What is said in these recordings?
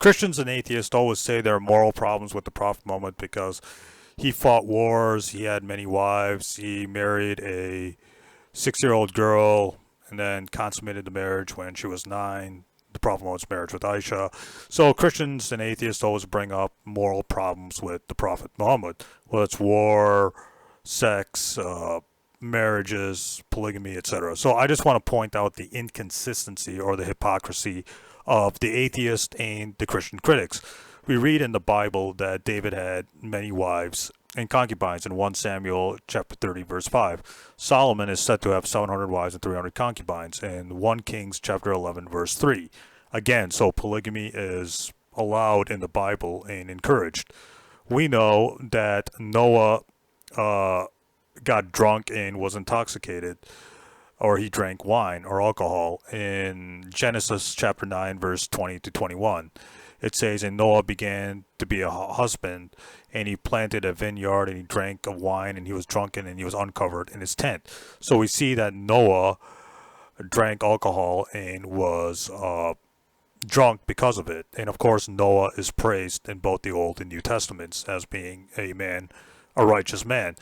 Christians and atheists always say there are moral problems with the Prophet Muhammad because he fought wars, he had many wives, he married a 6-year-old girl, and then consummated the marriage when she was 9. The Prophet Muhammad's marriage with Aisha. So Christians and atheists always bring up moral problems with the Prophet Muhammad, whether it's war, sex, marriages, polygamy, etc. So I just want to point out the inconsistency or the hypocrisy of the atheist and the Christian critics. We read in the Bible that David had many wives and concubines in 1 Samuel chapter 30 verse 5. Solomon is said to have 700 wives and 300 concubines in 1 Kings chapter 11 verse 3. Again, so polygamy is allowed in the Bible and encouraged. We know that Noah got drunk and was intoxicated, or he drank wine or alcohol in Genesis chapter 9 verse 20 to 21. It says, and Noah began to be a husband, and he planted a vineyard, and he drank of wine, and he was drunken, and he was uncovered in his tent. So we see that Noah drank alcohol and was drunk because of it. And of course, Noah is praised in both the Old and New Testaments as being a righteous man.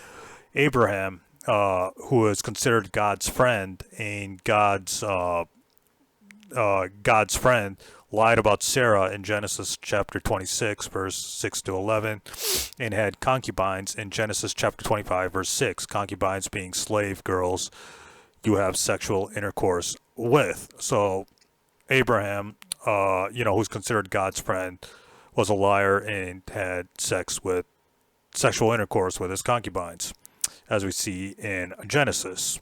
Abraham, who is considered God's friend, and God's friend, lied about Sarah in Genesis chapter 26 verse 6 to 11, and had concubines in Genesis chapter 25 verse 6, concubines being slave girls you have sexual intercourse with. So Abraham, who's considered God's friend, was a liar and had sexual intercourse with his concubines, as we see in Genesis.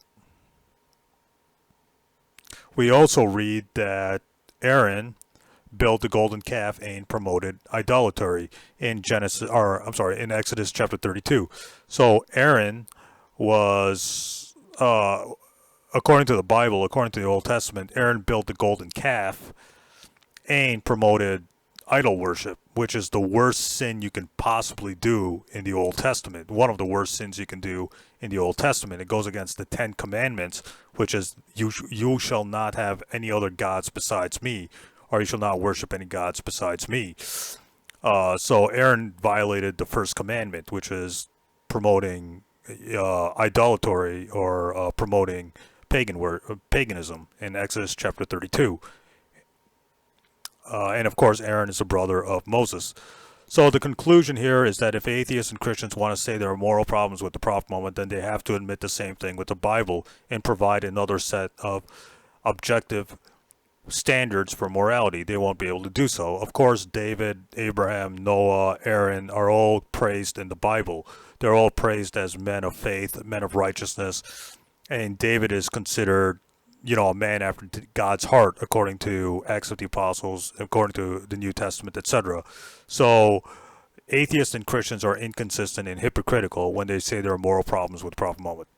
We also read that Aaron built the golden calf and promoted idolatry in in Exodus chapter 32. So Aaron was, according to the Bible, according to the Old Testament, Aaron built the golden calf and promoted idol worship, which is the worst sin you can possibly do in the Old Testament. One of the worst sins you can do in the Old Testament. It goes against the 10 Commandments, which is you shall not have any other gods besides me, or you shall not worship any gods besides me. So Aaron violated the first commandment, which is promoting idolatry or promoting paganism in Exodus chapter 32. And of course, Aaron is the brother of Moses. So the conclusion here is that if atheists and Christians want to say there are moral problems with the Prophet Muhammad, then they have to admit the same thing with the Bible and provide another set of objective standards for morality. They won't be able to do so. Of course, David, Abraham, Noah, Aaron are all praised in the Bible. They're all praised as men of faith, men of righteousness, and David is considered, a man after God's heart, according to Acts of the Apostles, according to the New Testament, etc. So atheists and Christians are inconsistent and hypocritical when they say there are moral problems with Prophet Muhammad.